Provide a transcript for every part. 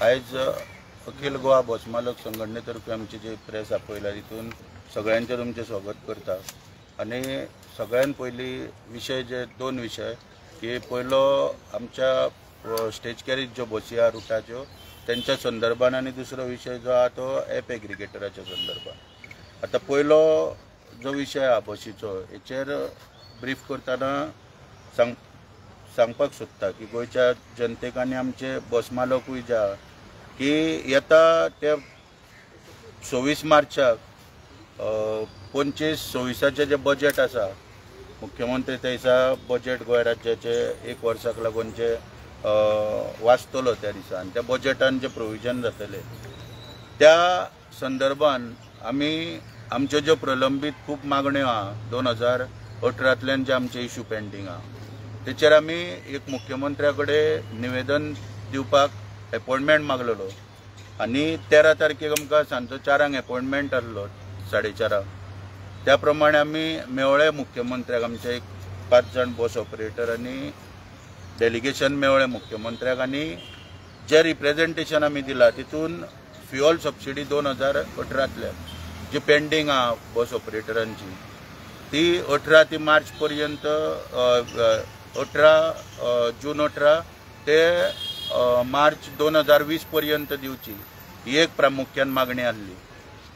आयज अखिल गोवा बस मालक संघटनेतर्फे आमचे जे प्रेस आपयला तितून सगळ्यांचे तुमचे स्वागत करता। आणि सगळ्यान पयली विषय जे दोन विषय की पयलो आमच्या स्टेज कॅरेज जो बसी आहा रुटाच्यो त्यांच्या संदर्भान आणि दुसरो विषय जो आहा तो ॲप एग्रिगेटराच्या संदर्भात। आता पयलो जो विषय आहा बसीचो हेचेर ब्रीफ करतना सांगपाक सोदता की गोयच्या जनतेक आनी आमचे बस मालकूय जे आहा की येता ते 26 मार्चाक 25-26 जे बजेट आसा मुख्यमंत्री त्या दिसा बजेट गोंय राज्याचे 1 वर्साक लागून जे वाचतलो त्या दिसा आनी त्या बजेटान जे प्रोविजन जातले त्या संदर्भान आमी आमच्यो ज्यो प्रलंबीत खूब मागण्यो आहा 2018तल्यान जे आमचे इश्यू पेंडींग आहा तेचेर आमी एक मुख्यमंत्र्या कडेन निवेदन दिवपाक अपॉइंटमेंट मागलेलो आनी 13 तारखेक आमकां सांजचो 4 अपॉइंटमेंट आसलो 4:30 त्या प्रमाणे आमी मेवळे मुख्यमंत्र्याक आमचे एक 5 जण बस ऑपरेटर आनी डेलिगेशन मेवळे मुख्यमंत्र्याक आनी जे रिप्रेजेंटेशन आमी दिला तितून फ्युअल सबसिडी 2018तल्यान जी पेंडींग आहा बस ऑपरेटरांची ती 18 ते मार्च पर्यंत 18 जून 18 ते मार्च 2020 पर्यंत दिवची ही एक प्रामुख्यान मागणी आसली।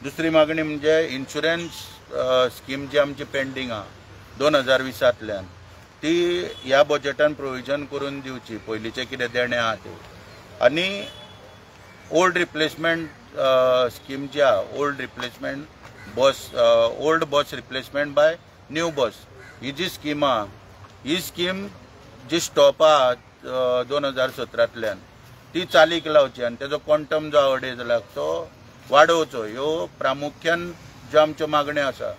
दुसरी मागणी म्हणजे इन्शुरन्स स्कीम जी आमची पेंडींग आहा 2020तल्यान ती ह्या बजेटान प्रोविजन करून दिवची पयलींचे कितें देणे आहा ते आनी ओल्ड रिप्लेसमेंट स्कीम जी आहा old replacement bus old bus replacement by new bus ही जी स्कीम आहा ही स्कीम जी स्टॉप आहा 2017तल्यान ती चालीक लावची आनी तेजो क्वांटम जो अडेज तो वाडोवचो ह्यो प्रामुख्यान ज्यो आमच्यो मागण्यो आसा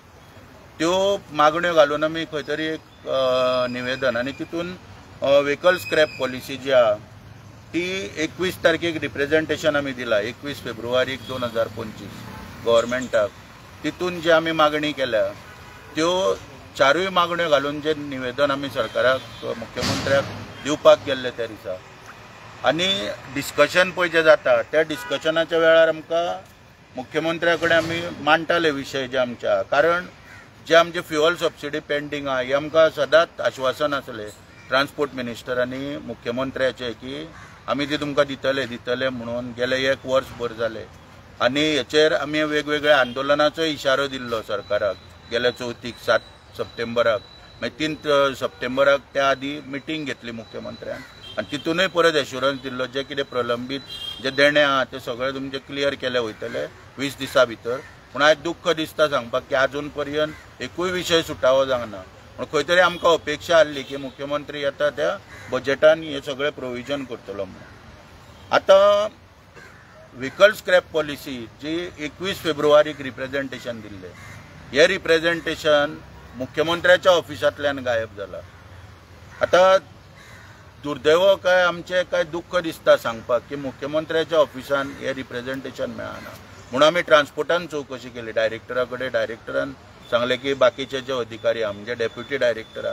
त्यो मागण्यो घालून आमी खंय तरी एक निवेदन आनी तितून व्हेकल स्क्रॅप पॉलिसी जी आहा ती 21 तारखेक रिप्रेजेंटेशन आमी दिला 21 फेब्रुवारीक 2025 गव्हर्मेंटाक तितून जी आमी मागणी केल्या त्यो चारूय मागण्यो घालून जे निवेदन आमी सरकाराक मुख्यमंत्र्याक दिवपाक गेल्ले त्या दिसा आनी डिस्कशन पळय जे जाता त्या डिस्कशनाच्या वेळार आमकां मुख्यमंत्र्या कडेन आमी मांडटाले विशय जे आमच्या कारण जे आमचे फ्युअल सबसिडी पेंडींग आहा ही आमकां सदांच आश्वासन आसलें ट्रान्सपोर्ट मिनिस्टर आनी मुख्यमंत्र्याचे की आमी ती तुमकां दितले म्हणून गेले 1 वर्सभर जाले आनी हेचेर आमी वेगवेगळ्या आंदोलनाचो इशारो दिल्लो सरकाराक गेल्या 7 सप्टेंबराक मागीर 3 सप्टेंबराक त्या आदी मिटींग घेतली मुख्यमंत्र्यान आनी तितूनय परत एश्युरन्स दिल्लो जे कितें प्रलंबीत जे देणे आहा ते सगळे तुमचे क्लियर केले वयतले 20 दिसां भितर पूण आयज दुख्ख दिसता सांगपाक की आजून पर्यंत एकूय विशय सुटावो जावना पूण खंय तरी आमकां अपेक्षा आसली की मुख्यमंत्री येता त्या बजेटान हे सगळे प्रोविजन करतलो म्हणून। आतां व्हेकल स्क्रॅप पॉलिसी जी 21 फेब्रुवारीक रिप्रेजेंटेशन दिल्ले हे रिप्रेजेंटेशन मुख्यमंत्र्याच्या ऑफिसांतल्यान गायब जाला। आता दुर्दैव काय आमचे काय दुःख दिसता सांगपाक की मुख्यमंत्र्याच्या ऑफिसान हे रिप्रेजेंटेशन मेळना म्हणून आमी ट्रान्सपोर्टान चवकशी केली डायरेक्टरा कडेन डायरेक्टरान सांगले की बाकीचे जे अधिकारी आहा म्हणजे डेप्युटी डायरेक्टर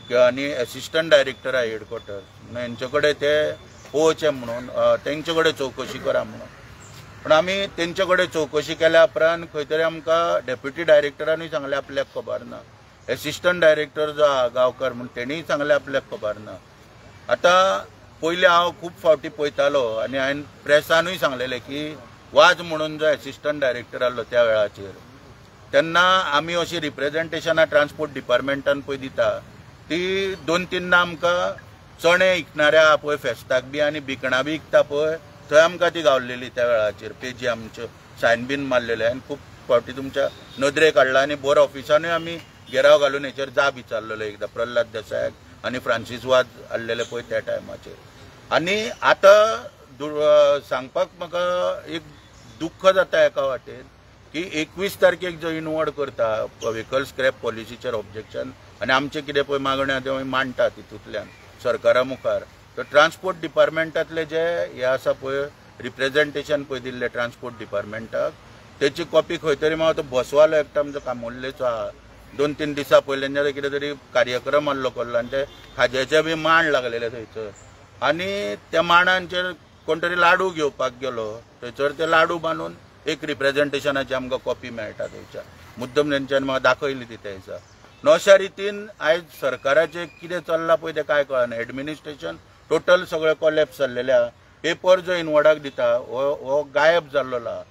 किंवा आनी असिस्टंट डायरेक्टर आहा हेडक्वॉर्टर हेंचे कडेन ते पळोवचे म्हणून तेंचे कडेन चवकशी करा म्हणून पण आमी तेंचे कडेन चवकशी केल्या उपरांत खंय तरी आमकां डेप्युटी डायरेक्टरानूय सांगले आपल्याक खबर ना असिस्टंट डायरेक्टर जो आहा गांवकर म्हणून तेणीय सांगले आपल्याक खबर ना। आता पयलीं हांव खूब फावटी पळयतालो आनी हांवें प्रेसानूय सांगलेलें की वाज म्हणून जो असिस्टंट डायरेक्टर आसलो त्या वेळाचेर तेन्ना आमी अशी रिप्रेजेंटेशनां ट्रान्सपोर्ट डिपार्टमेंटान पळय दिता ती 2-3 आमकां चणे विकणाऱ्या आहा पळय फेस्ताक बी आनी भिकणां बी विकता पळय थंय आमकां ती गावलेली त्या वेळाचेर पेजी आमच्यो सायन बीन मारलेले आनी खूब फावटी तुमच्या नदरेक हाडला आनी बोर ऑफिसानूय आमी घेराव घालून हेचेर जाब विचारलेलो एकदां प्रल्हाद देसायाक आनी फ्रांसीस वाज हाडलेले पळय त्या टायमाचेर आनी आतां सांगपाक म्हाका एक दुख्ख जाता एका वाटेन की 21 तारखेक जो इनवॉर्ड करता व्हेकल स्क्रॅप पॉलिसीचेर ऑब्जेक्शन आनी आमचे कितें पळय मागण्यो त्यो मांडटा तितूंतल्यान सरकारा मुखार तर ट्रान्सपोर्ट डिपार्टमेंटातले जे हे आसा पळय रिप्रेजेंटेशन पळय दिल्ले ट्रान्सपोर्ट डिपार्टमेंटाक तेची कॉपी खंय तरी म्हाका तो बसवालो एकटो आमचो कामोर्लेचो आहा 2-3 दिसा पयलींच्यान कितें तरी कार्यक्रम आसलो केल्लो आनी ते खाज्याचे बी मांड लागलेले थंयसर आनी त्या मांडांचेर कोण तरी लाडू घेवपाक गेलो थंयसर ते लाडू बांदून एक रिप्रेझेंटेशनाची आमकां कॉपी मेळटा थंयच्या मुद्दम तेंच्यांनी म्हाका दाखयली ती थंयसर अशा रितीन आयज सरकाराचें कितें चल्लां पळय तें कांय कळना एडमिनिस्ट्रेशन टोटल सगळें कॉलेप्स जाल्लेलें आहा पेपर जो इनवॉर्डाक दिता हो गायब जाल्लो आहा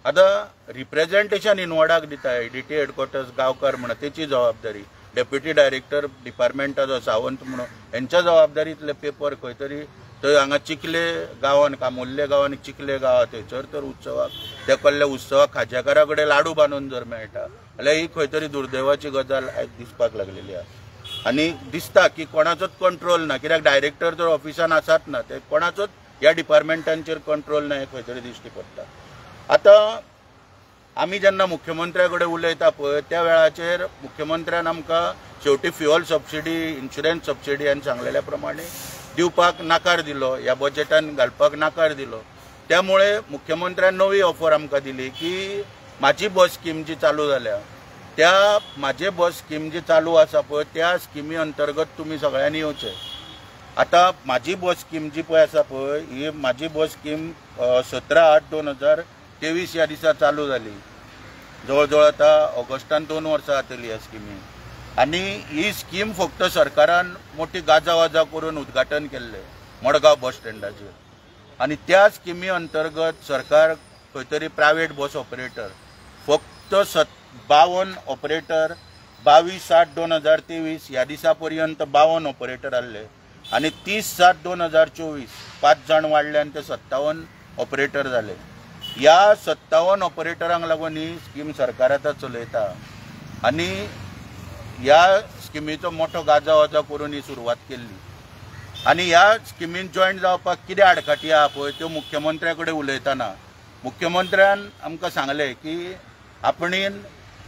आतां रिप्रेझेंटेशन इनवॉर्डाक दिता एडीटी हेडक्वॉर्टर्स गांवकार म्हणून तेची जबाबदारी डेप्युटी डायरेक्टर डिपार्टमेंटाचो सावंत म्हणून हेंच्या जबाबदारीतले पेपर खंय तरी थंय हांगा चिखले गांवांत कामुर्ले गांवांत चिखले गांव थंयसर तर उत्सवाक त्या कहल्या उत्सवाक खाज्याकारा कडेन लाडू बांदून जर मेळटा जाल्यार ही खंय तरी दुर्दैवाची गजाल आयज दिसपाक लागलेली आहा आनी दिसता की कोणाचोच कंट्रोल ना कित्याक डायरेक्टर जर ऑफिसान आसात ना ते कोणाचोच ह्या डिपार्टमेंटांचेर कंट्रोल ना हें खंय तरी दिश्टी पडटा आतां आमी जेन्ना मुख्यमंत्र्या कडेन उलयता पळय त्या वेळाचेर मुख्यमंत्र्यान आमकां शेवटी फ्युअल सबसिडी इन्शुरन्स सबसिडी हांवें सांगलेल्या प्रमाणे दिवपाक नाकार दिलो ह्या बजेटान घालपाक नाकार दिलो त्यामुळे मुख्यमंत्र्यान नवी ऑफर आमकां दिली की म्हाजी बस स्कीम जी चालू जाल्या त्या म्हाजे बस स्कीम जी चालू आसा पळय त्या स्किमी अंतर्गत तुमी सगळ्यांनी येवचें आतां म्हाजी बस स्कीम जी पळय आसा पळय ही म्हाजी बस स्कीम 17/8/2023 ह्या दिसा चालू जाली जवळ जवळ आतां ऑगस्टान 2 वर्सां जातली ह्या स्किमीक आनी ही स्कीम फक्त सरकारान मोठी गाजावाजा करून उद्घाटन केल्लें मडगांव बस स्टँडाचेर आनी त्या स्किमी अंतर्गत सरकार खंय तरी प्रायवेट बस ऑपरेटर फक्त 52 ऑपरेटर 22/8/2023 ह्या दिसा पर्यंत 52 ऑपरेटर आसले आनी 30/7/2024 5 जाण वाडले आनी ते 57 ऑपरेटर जाले ह्या 57 ऑपरेटरांक लागून ही स्कीम सरकार आतां चलयता आनी ह्या स्किमीचो मोठो गाजावाजा करून ही सुरवात केल्ली आनी ह्या स्किमीन जॉयन जावपाक कितें आडखाटी आहा पळय त्यो मुख्यमंत्र्या कडेन उलयतना मुख्यमंत्र्यान आमकां सांगलें की आपणीन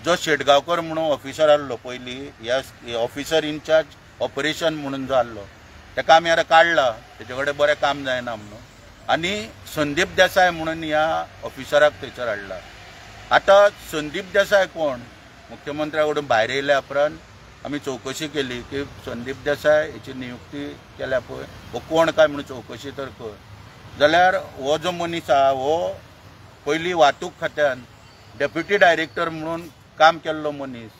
जो शेटगांवकर म्हणून ऑफिसर आसलो पयलीं ह्या ऑफिसर इनचार्ज ऑपरेशन म्हणून जो आसलो ताका आमी आतां काडला तेजे कडेन बरें काम जायना म्हणून आनी संदीप देसाय म्हणून ह्या ऑफिसराक थंयसर हाडला आतां संदीप देसाय कोण मुख्यमंत्र्या कडून भायर येयल्या उपरांत आमी चवकशी केली की संदीप देसाय हेची नियुक्ती केल्या पळय हो कोण काय म्हणून चवकशी तर कर जाल्यार हो जो मनीस आहा हो पयलीं वाहतूक खात्यान डेप्युटी डायरेक्टर म्हणून काम केल्लो मनीस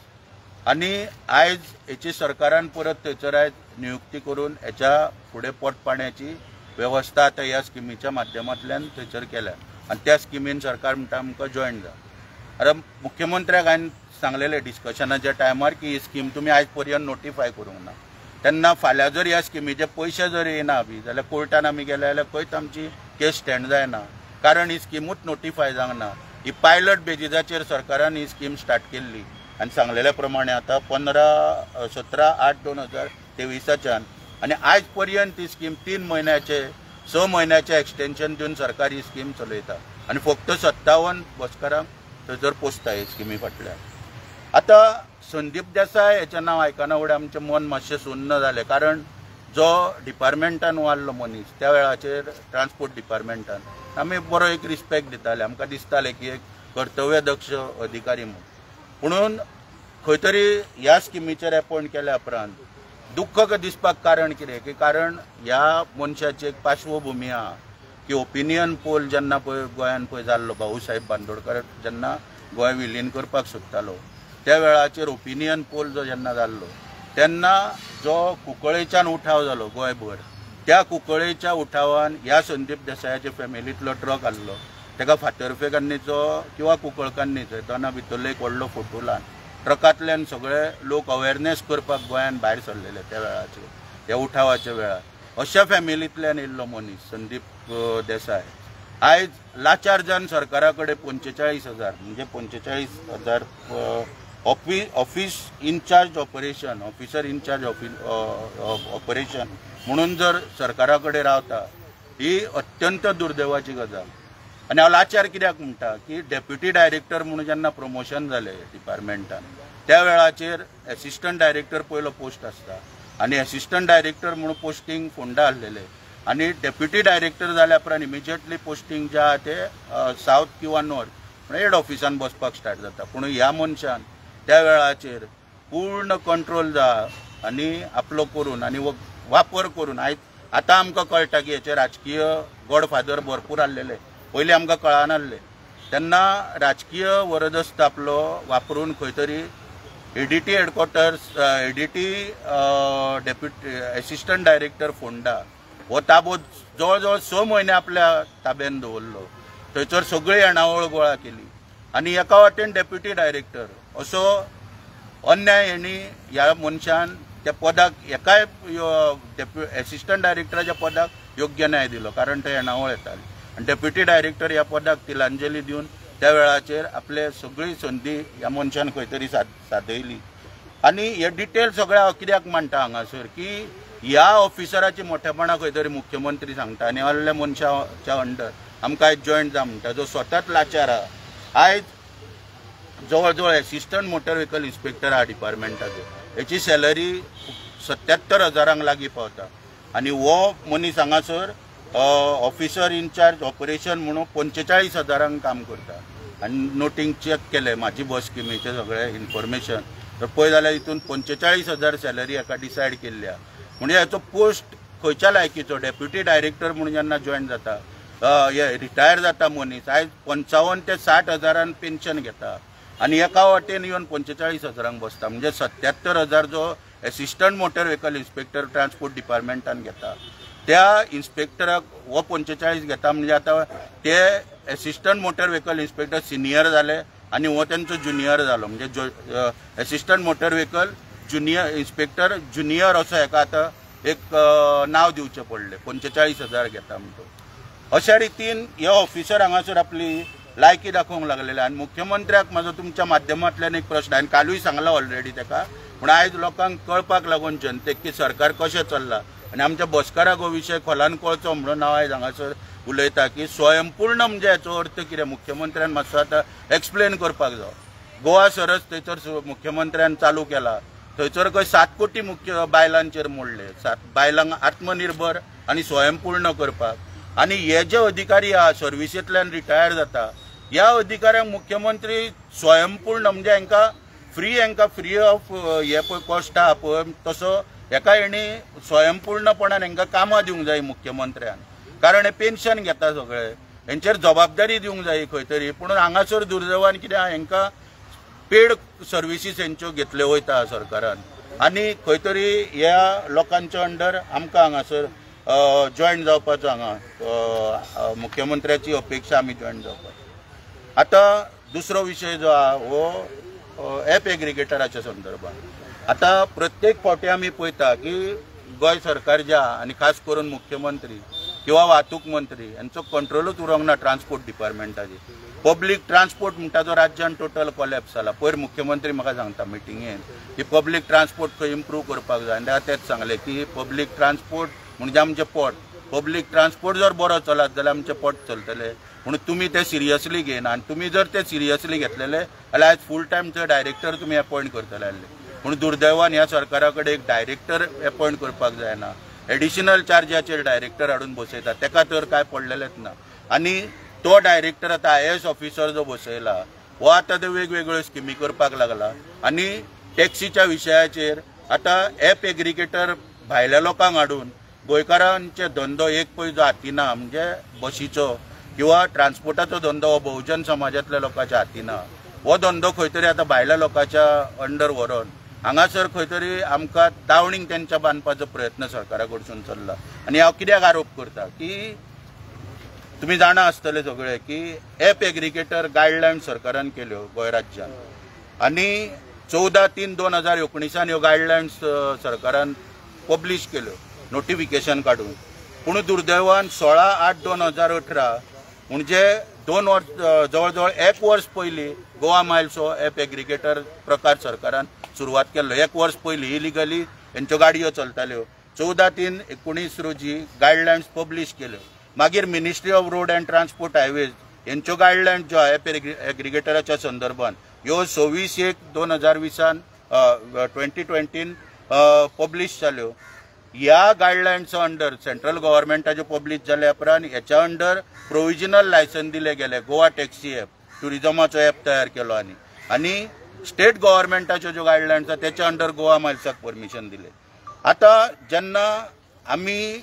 आनी आयज हेची सरकारान परत थंयसर आयज नियुक्ती करून हेच्या फुडें पोटपाण्याची वेवस्था आतां ह्या स्किमीच्या माध्यमांतल्यान थंयसर केल्या आनी त्या स्किमीन सरकार म्हणटा आमकां जॉयन जा आतां मुख्यमंत्र्याक हांवें सांगलेलें डिस्कशनाच्या टायमार की ही स्कीम तुमी आयज पर्यंत नोटिफाय करूंक ना तेन्ना फाल्यां जर ह्या स्किमीचे पयशे जर येना बी जाल्यार कोर्टान आमी गेले जाल्यार खंयच आमची केस स्टँड जायना कारण ही स्किमूच नोटिफाय जावंक ना ही पायलट बेजिसाचेर सरकारान ही स्कीम स्टार्ट केल्ली आनी सांगलेल्या प्रमाणे आतां 17/8/2023 आनी आयज पर्यंत ही स्कीम 6 म्हयन्याचे एक्सटेन्शन दिवन सरकार ही स्कीम चलयता आनी फक्त 57 बसकारांक थंयसर पोसता ही स्किमी फाटल्यान आतां संदीप देसाय हेचें नांव आयकना फुडें आमचें मन मातशें सुन्न जालें कारण जो डिपार्टमेंटान वारलो मनीस त्या वेळाचेर ट्रान्सपोर्ट डिपार्टमेंटान आमी बरो एक रिस्पेक्ट दिताले आमकां दिसतालें की एक कर्तव्यदक्ष अधिकारी म्हणून खंय तरी ह्या स्किमीचेर अपॉयंट केल्या उपरांत दुख्ख दिसपाक कारण कितें की कारण ह्या मनशाची एक पार्श्वभुमी आहा की ओपिनियन पोल जेन्ना पळय गोंयान पळय जाल्लो भाऊसाहेब बांदोडकर जेन्ना गोंय विलीन करपाक सोदतालो त्या वेळाचेर ओपिनियन पोल जो जेन्ना जाल्लो तेन्ना जो कुंकळेच्यान उठाव जालो गोंयभर त्या कुंकळेच्या उठावान ह्या संदीप देसायाच्या फॅमिलींतलो ट्रक आसलो ताका फातर्फेकान्नीचो किंवा कुंकळकान्नीचो तेन्ना भितरलो एक व्हडलो फोटो लावन ट्रकांतल्यान सगळे लोक अवेरनेस करपाक गोंयान भायर सरलेले त्या वेळाचेर ह्या उठावाच्या वेळार अशा फॅमिलींतल्यान येयल्लो मनीस संदीप देसाय आयज लाचार जावन सरकारा कडेन 45,000 म्हणजे 45,000 office incharge operation officer incharge operation म्हणून जर सरकारा कडेन रावता ही अत्यंत दुर्दैवाची गजाल आनी हांव लाचार कित्याक म्हणटा की डेप्युटी डायरेक्टर म्हणून जेन्ना प्रमोशन जालें डिपार्टमेंटान त्या वेळाचेर एसिस्टंट डायरेक्टर पयलो पोस्ट आसता आनी एसिस्टंट डायरेक्टर म्हणून पोस्टिंग फोंडा आसलेले आनी डेप्युटी डायरेक्टर जाल्या उपरांत इमिजिएटली पोस्टिंग जे आहा ते सावथ किंवा नॉर्थ हेड ऑफिसान बसपाक स्टार्ट जाता पूण ह्या मनशान त्या वेळाचेर पूर्ण कंट्रोल जाता आनी आपलो करून आनी वापर करून आतां आमकां कळटा की हेचे राजकीय गॉडफादर भरपूर आसलेले, पयलीं आमकां कळनासले। तेन्ना राजकीय वरदस्त आपलो वापरून खंय तरी ADT headquarters, ADT deputy assistant director Ponda हो ताबो जवळ जवळ 6 म्हयने आपल्या ताब्यान दवरलो। थंयसर सगळी येणावळ गोळा केली आनी एका वाटेन डेप्युटी डायरेक्टर असो अन्याय हेणी ह्या मनशान त्या पदाक एकाय एसिस्टंट डायरेक्टराच्या पदाक योग्य न्याय दिलो, कारण ते येणावळ येताली आनी डेप्युटी डायरेक्टर ह्या पदाक तिलांजली दिवन त्या वेळाचेर आपले सगळी संदी ह्या मनशान खंय तरी साधयली। आनी हे डिटेल सगळें हांव कित्याक मांडटा हांगासर की ह्या ऑफिसराची मोठेपणां खंय तरी मुख्यमंत्री सांगता आनी असल्या मनशाच्या अंडर आमकां आयज जॉयंट जा म्हणटा जो स्वताच लाचार आहा। आयज जवळ जवळ एसिस्टंट मोटर व्हेकल इन्स्पेक्टर आहा डिपार्टमेंटाचो, हेची सॅलरी 77,000 लागीं पावता आनी हो मनीस हांगासर ऑफिसर इन्चार्ज ऑपरेशन म्हणून 45,000 काम करता। आनी नोटींग चॅक केले म्हाजी बस स्किमीचे सगळे इन्फॉर्मेशन, तर पळय जाल्यार हितून 45,000 सॅलरी हाका डिसायड केल्ल्या। म्हणजे हाचो पोस्ट खंयच्या लायकीचो? डेप्युटी डायरेक्टर म्हणून जेन्ना जॉयन जाता रिटायर जाता मनीस आयज 55 ते 60,000 पेन्शन घेता आनी एका वाटेन येवन 45,000 बसता। म्हणजे 77,000 जो assistant motor vehicle inspector transport डिपार्टमेंटान घेता त्या इन्स्पेक्टराक हो 45 घेता। म्हणजे आतां ते assistant motor vehicle inspector senior जाले आनी हो तेंचो जुनियर जालो। म्हणजे assistant motor vehicle junior inspector junior असो हेका आतां एक नाव दिवचें पडलें, 45,000 घेता म्हणटो। अशा रितीन हे ऑफिसर हांगासर आपली लायकी दाखोवंक लागलेले। आनी मुख्यमंत्र्याक म्हाजो तुमच्या माध्यमांतल्यान एक प्रश्न, हांवें कालूय सांगला ऑलरेडी ताका, पूण आयज लोकांक कळपाक लागून जनतेक की सरकार कशें चल्लां आनी आमच्या बसकाराक हो विशय खोलान कळचो म्हणून हांव आयज हांगासर उलयता की स्वयंपूर्ण म्हणजे हाचो अर्थ कितें मुख्यमंत्र्यान मातसो आतां एक्सप्लेन करपाक जाय। गोवा सरस थंयसर मुख्यमंत्र्यान चालू केला, थंयसर खंय 7 कोटी मुख्य बायलांचेर मोडले, 7 बायलांक आत्मनिर्भर आनी स्वयंपूर्ण करपाक। आनी हे जे अधिकारी आहा सर्विसेंतल्यान रिटायर जाता ह्या अधिकाऱ्यांक मुख्यमंत्री स्वयंपूर्ण म्हणजे हांकां फ्री ऑफ हे पळय कॉस्ट आहा पळय तसो हेका हेणी स्वयंपूर्णपणान हांकां कामां दिवंक जाय मुख्यमंत्र्यान, कारण हे पेन्शन घेता सगळे, हेंचेर जबाबदारी दिवंक जाय खंय तरी। पूण हांगासर दुर्दैवान कितें आहा हांकां पेड सर्विसीस हेंच्यो घेतल्यो वयता सरकारान आनी खंय तरी ह्या लोकांच्या अंडर आमकां हांगासर जॉयन जावपाचो हांगा मुख्यमंत्र्याची अपेक्षा आमी जॉयन जावपाक। आतां दुसरो विशय जो आहा हो एप एग्रिगेटराच्या संदर्भात। आतां प्रत्येक फावटी आमी पळयता की गोंय सरकार जे आहा आनी खास करून मुख्यमंत्री किंवा वाहतूक मंत्री हांचो कंट्रोलूच उरोंक ना ट्रान्सपोर्ट डिपार्टमेंटाचेर। पब्लीक ट्रान्सपोर्ट म्हणटा तो राज्यान टोटल कॉलॅप्स जाला। पयर मुख्यमंत्री म्हाका सांगता मिटिंगेन की पब्लीक ट्रान्सपोर्ट खंय इम्प्रूव करपाक जाय, आनी तेच सांगले की पब्लीक ट्रान्सपोर्ट म्हणजे आमचें पोट, पब्लीक ट्रान्सपोर्ट जर बरो चलत जाल्यार आमचें पोट चलतलें। म्हणून तुमी ते सिरियसली घेयना आनी तुमी जर ते सिरियसली घेतलेले जाल्यार आयज फूल टायम थंय डायरेक्टर तुमी अपॉयंट करतले आसले। पूण दुर्दैवान ह्या सरकारा कडेन एक डायरेक्टर अपॉयंट करपाक जायना, एडिशनल चार्जाचेर डायरेक्टर हाडून बसयता, तेका तर काय पडलेलेच ना। आनी तो डायरेक्टर आतां IAS ऑफिसर जो बसयला हो आतां ते वेगवेगळ्यो स्किमी करपाक लागला। आनी टॅक्सीच्या विशयाचेर आतां एप एग्रिगेटर भायल्या लोकांक हाडून गोंयकारांचे धंदो एक पयसो हाती ना, म्हणजे बशीचो किंवा ट्रान्सपोर्टाचो धंदो हो बहुजन समाजातल्या लोकांच्या हाती ना। हो धंदो खंय तरी आतां भायल्या लोकांच्या अंडर व्हरोन हांगासर खंय तरी आमकां दावणींक तेंच्या बांदपाचो प्रयत्न सरकारा कडसून चल्ला। आनी हांव कित्याक आरोप करता की तुमी जाणा आसतले सगळे की एप एग्रिगेटर गायडलायन सरकारान केल्यो गोंय राज्यान आनी 14/3/2019 ह्यो गायडलायन्स सरकारान पब्लीश केल्यो नोटिफिकेशन काडून। पूण दुर्दैवान 16/8/2018 म्हणजे 2 वर्स जवळ जवळ 1 वर्स पयलीं गोवा मायल्स हो एप एग्रिगेटर प्रकार सरकारान सुरवात केल्लो। 1 वर्स पयलीं इलिगली हेंच्यो गाडयो चलताल्यो। 14/3/19 रोजी गायडलायन्स पब्लीश केल्यो। मागीर ministry of road and transport highways हेंच्यो गायडलायन्स ज्यो एप एग्रिगेटराच्या संदर्भान ह्यो 26/1/2020 2020 पब्लीश जाल्यो। ह्या गायडलायन्सा अंडर सेंट्रल गव्हर्मेंटाच्यो पब्लीश जाल्या उपरांत हेच्या अंडर प्रोविजनल लायसन दिले गेले। गोवा टॅक्सी एप टुरिजमाचो एप तयार केलो आनी स्टेट गव्हर्मेंटाच्यो ज्यो गायडलायन्स आसा त्याच्या अंडर गोवा मायल्साक परमिशन दिले. आता जेन्ना आमी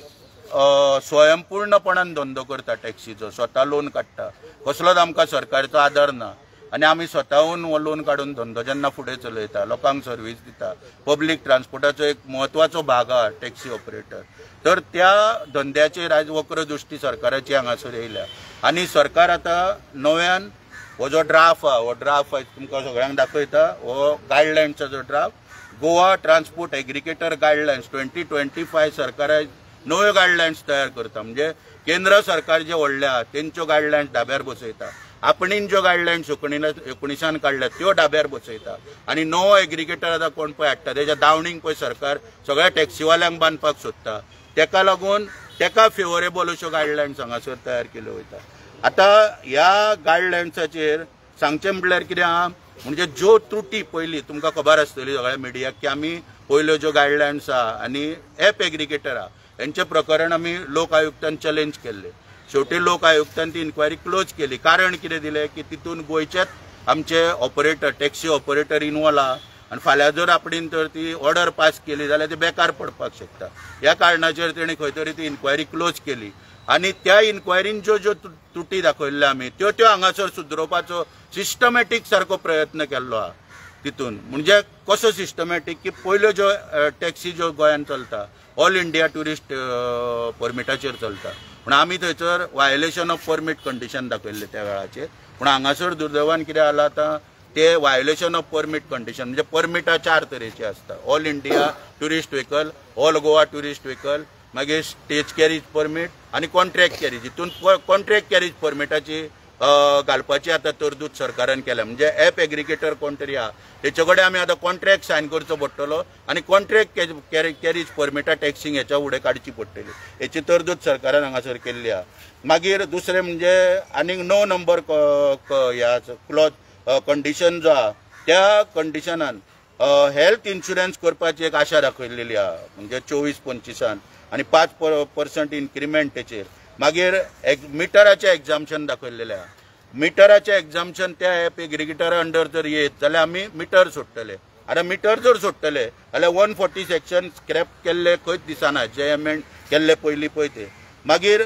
स्वयंपूर्णपणान धंदो करता टॅक्सीचो, स्वता लोन काडटा, कसलोच आमकां सरकारचो आदार ना आनी आमी स्वताहून हो लोन काडून धंदो जेन्ना फुडें चलयता, लोकांक सर्वीस दिता, पब्लीक ट्रान्सपोर्टाचो एक म्हत्वाचो भाग आहा टॅक्सी ऑपरेटर, तर त्या धंद्याचेर आयज वक्र दृश्टी सरकाराची हांगासर येयल्या. आनी सरकार आतां नव्यान हो जो ड्राफ्ट आहा, हो ड्राफ्ट आयज तुमकां सगळ्यांक दाखयता, हो गायडलायन्साचो draft, Goa transport aggregator guidelines 2025 सरकार आयज नव्यो गायडलायन्स तयार करता. म्हणजे केंद्र सरकार जे व्हडले आहा तेंच्यो गायडलायन्स डाब्यार बसयता, आपणीन ज्यो गायडलायन्स 19 काडल्या त्यो डाब्यार बसयता आनी नवो एग्रिगेटर आतां कोण पळय हाडटा तेच्या दावणीक पळय सरकार सगळ्या टॅक्सीवाल्यांक बांदपाक सोदता. तेका लागून तेका फेवरेबल अश्यो गायडलायन्स हांगासर तयार केल्यो वयता. आता ह्या गायडलायन्साचेर सांगचें म्हटल्यार कितें आहा, म्हणजे ज्यो त्रुटी पयलीं तुमकां खबर आसतली सगळ्या मिडियाक की आमी पयल्यो ज्यो गायडलायन्स आहा आनी एप एग्रिगेटर आहा हेंचें प्रकरण आमी लोक आयुक्तान चॅलेंज केल्लें. शेवटी लोक आयुक्तान ती इन्क्वायरी क्लोज केली. कारण कितें दिलें की तितून गोंयचेच आमचे ऑपरेटर, टॅक्सी ऑपरेटर इन्वॉल्व आहा आनी फाल्यां जर आपणीन तर ती ऑर्डर पास केली जाल्यार ती बेकार पडपाक शकता. ह्या कारणाचेर तेणी खंय तरी ती इन्क्वायरी क्लोज केली आनी त्या इन्क्वायरीन ज्यो ज्यो त्रुटी दाखयल्ल्यो आमी त्यो हांगासर सुदरोवपाचो सिस्टमॅटीक सारको प्रयत्न केल्लो आहा तितून. म्हणजे कसो सिस्टमॅटीक की पयल्यो ज्यो टॅक्सी ज्यो गोंयांत चलता ऑल इंडिया ट्युरिस्ट परमिटाचेर चलता, पूण आमी थंयसर वायोलेशन ऑफ परमीट कंडिशन दाखयल्ले त्या वेळाचेर. पूण हांगासर दुर्दैवान कितें जालां आतां ते वायोलेशन ऑफ परमीट कंडिशन म्हणजे परमिटां 4 तरेची आसता, all India tourist vehicle, all Goa tourist vehicle, मागीर स्टेज कॅरेज परमीट आनी कॉन्ट्रॅक्ट कॅरेज. हितून कॉन्ट्रॅक्ट कॅरेज परमिटाची घालपाची आतां तरतूद सरकारान केल्या. म्हणजे एप एग्रिगेटर कोण तरी आहा तेचे कडेन आमी आतां कॉन्ट्रॅक्ट सायन करचो पडटलो आनी कॉन्ट्रॅक्ट कॅरेज परमिटां टॅक्सींक हेच्या फुडें काडची पडटली. हेची तरतूद सरकारान हांगासर केल्ली आहा. मागीर दुसरें म्हणजे आनीक 9 नंबर ह्या क्लॉज कंडिशन जो आहा त्या कंडिशनान हेल्थ इन्शुरन्स करपाची एक आशा दाखयलेली आहा, म्हणजे 24-25 आनी 5% इन्क्रिमेंट तेचेर. मागीर मिटराचें एग्जाम्शन दाखयलेलें आहा. मिटराचें एग्जाम्शन त्या एप एग्रिगेटरा अंडर जर येत जाल्यार आमी मिटर सोडटले. आतां मिटर जर सोडटले जाल्यार 140 सेक्शन स्क्रॅप केल्ले खंयच दिसना, जे एमेंड केल्ले पयलीं पळय ते. मागीर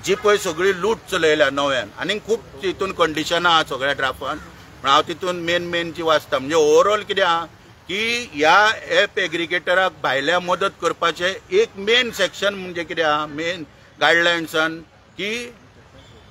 जी पळय सगळी लूट चलयल्या नव्यान आनीक खूब तितून कंडिशनां आहा सगळ्या ड्राफ्टान, पूण हांव तितून मेन जी वाचता. म्हणजे ओवरऑल कितें आहा की ह्या एप एग्रिगेटराक भायल्या मदत करपाचें एक मेन सेक्शन म्हणजे कितें आहा मेन गायडलायन्सान की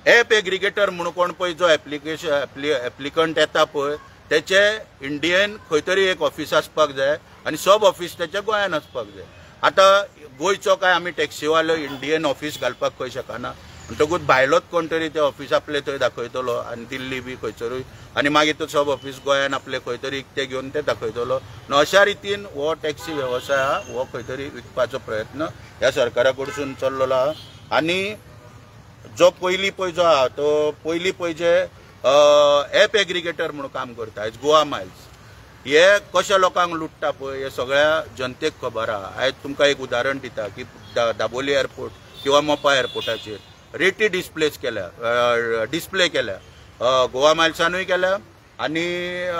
एप एग्रिगेटर म्हणून कोण पळय जो एप्लिकंट येता पळय तेचे इंडियेन खंय तरी एक ऑफिस आसपाक जाय आनी सब ऑफिस तेच्या गोंयान आसपाक जाय. आतां गोंयचो काय आमी टॅक्सीवालो इंडियन ऑफिस घालपाक खंय शकना, म्हणटकूच भायलोच कोण तरी ते ऑफिस आपले थंय दाखयतलो आनी दिल्ली बी खंयसरूय आनी मागीर तो सब ऑफिस गोंयान आपले खंय तरी ते घेवन ते दाखयतलो. अशा रितीन हो टॅक्सी वेवसाय आहा हो खंय तरी विकपाचो प्रयत्न ह्या सरकारा कडसून चल्लेलो आहा. आनी जो पयलीं पळय जो आहा तो पयलीं पळय जे एप एग्रिगेटर म्हणून काम करता आयज गोवा मायल्स, हे कशा लोकांक लुटता पळय हे सगळ्या जनतेक खबर आहा. आयज तुमकां एक उदाहरण दिता की दाबोली एअरपोर्ट किंवा मोपा एअरपोर्टाचेर रेटी डिस्प्ले केल्या गोवा मायल्सानूय केल्या आनी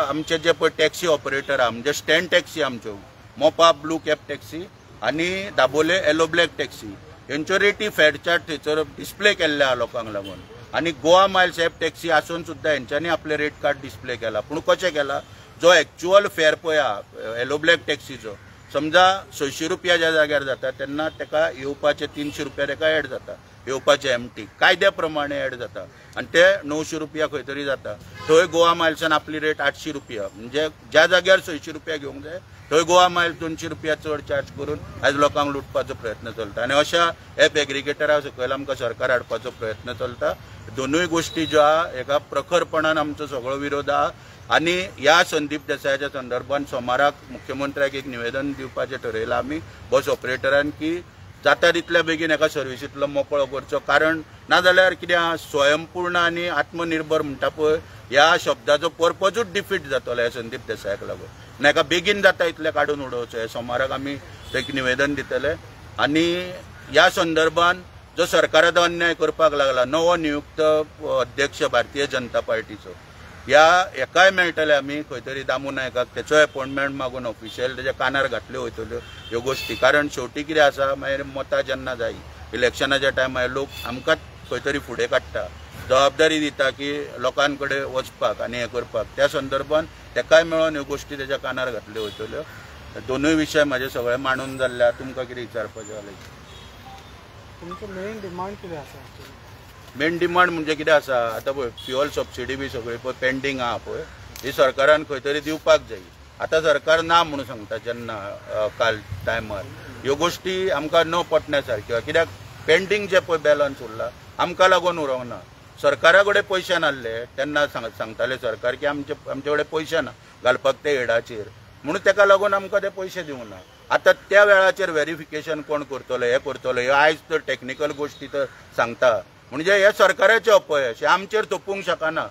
आमचे जे पळय टॅक्सी ऑपरेटर आहा म्हणजे स्टँड टॅक्सी आमच्यो मोपा ब्लू कॅब टॅक्सी आनी दाबोले येलो ब्लॅक टॅक्सी हेंच्यो रेटी फेड चार्ट थंयसर डिस्प्ले केल्ले आहा लोकांक लागून. आनी गोवा मायल्स एप टॅक्सी आसून सुद्दां हेंच्यांनी आपले रेट कार्ड डिस्प्ले केला. पूण कशें केला, जो एक्चुअल फेअर पळय आहा येलो ब्लॅक टॅक्सीचो समजा 600 रुपया ज्या जाग्यार जाता तेन्ना तेका येवपाचे 300 रुपया तेका एड जाता, येवपाचे एमटी कायद्या प्रमाणे एड जाता आनी ते 900 रुपया खंय तरी जाता. थंय गोवा मायल्सान आपली रेट 800 रुपया, म्हणजे ज्या जाग्यार 600 रुपया घेवंक जाय थंय गोवा मायल्स 200 रुपया चड चार्ज करून आयज लोकांक लुटपाचो प्रयत्न चलता. आनी अशा एप एग्रिगेटरा सकयल आमकां सरकार हाडपाचो प्रयत्न चलता. दोनूय गोश्टी ज्यो आहा एका प्रखरपणान आमचो सगळो विरोध आहा. आनी ह्या संदीप देसायाच्या संदर्भात सोमाराक मुख्यमंत्र्याक एक निवेदन दिवपाचें ठरयलां आमी बस ऑपरेटरान की जाता तितल्या बेगीन एका सर्विसींतलो मोकळो करचो. कारण नाजाल्यार कितें आहा स्वयंपूर्ण आनी आत्मनिर्भर म्हणटा पळय ह्या शब्दाचो पर्पजूच डिफीट जातलो ह्या संदीप देसायाक लागून. आनी हेका बेगीन जाता इतलें काडून उडोवचें हे सोमाराक आमी एक निवेदन दितले. आनी ह्या संदर्भात जो सरकाराचो अन्याय करपाक लागला नवो नियुक्त अध्यक्ष भारतीय जनता पार्टीचो एकाय मेळटले आमी खंय तरी दामू नायकाक तेचो अपॉइंटमेंट मागून ऑफिशियल तेच्या कानार घातल्यो वयतल्यो ह्यो गोश्टी. कारण शेवटी कितें आसा, मागीर मतां जेन्ना जायी इलेक्शनाच्या टायमार लोक आमकांच खंय तरी फुडें काडटा, जबाबदारी दिता की लोकां कडेन वचपाक आनी हें करपाक. त्या संदर्भान तेकाय मेळोन ह्यो गोश्टी तेच्या कानार घातल्यो वयतल्यो. दोनूय विशय म्हाजे सगळे मांडून जाल्ले. तुमकां कितें विचारपाचें जालें? तुमचो मेन डिमांड कितें आसा? मेन डिमांड म्हणजे कितें आसा, आतां पळय फ्युअल सबसिडी बी सगळी पळय पेंडींग आहा पळय, ही सरकारान खंय तरी दिवपाक जाय. आतां सरकार ना म्हणून सांगता जेन्ना काल टायमार ह्यो गोश्टी आमकां न पटण्या सारक्यो. कित्याक पेंडींग जे पळय बॅलन्स उरला आमकां लागून उरोंक ना. सरकारा कडेन पयशे नासले तेन्ना सांगताले सरकार की आमचे कडेन पयशे ना घालपाक ते एडाचेर, म्हणून तेका लागून आमकां ते पयशे दिवंक ना. आतां त्या वेळाचेर व्हेरिफिकेशन कोण करतलो, हे करतलो, हे आयज तर टॅक्निकल गोश्टी तर सांगता. म्हणजे हे सरकाराचें अपयश, हे आमचेर थोपूंक शकना.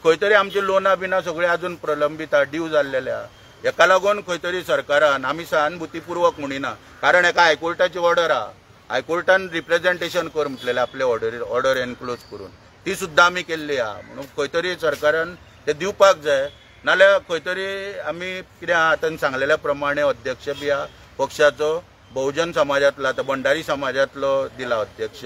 खंय तरी आमची लोनां बिनां सगळीं अजून प्रलंबीत आहा, ड्यू जाल्लेले आहा. हेका लागून खंय तरी सरकारान, आमी सहानुभुतीपूर्वक म्हणिना, कारण हेका हायकोर्टाची ऑर्डर आहा, हायकोर्टान रिप्रेझेंटेशन कर म्हटलेलें आपले ऑर्डर एनक्लोज करून, ती सुद्दां आमी केल्ली आहा. म्हणून खंय तरी सरकारान ते दिवपाक जाय. नाल्यार खंय तरी आमी कितें आहा आतां सांगलेल्या प्रमाणे अध्यक्ष बी आहा पक्षाचो, बहुजन समाजातलो, आतां भंडारी समाजातलो दिला अध्यक्ष,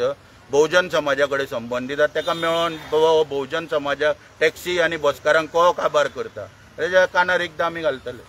बहुजन समाजा कडेन संबंदीत आहा, तेका मेळोन बहुजन समाजाक टॅक्सी आनी बसकारांक को काबार करता, तेज्या कानार एकदां आमी घालतले.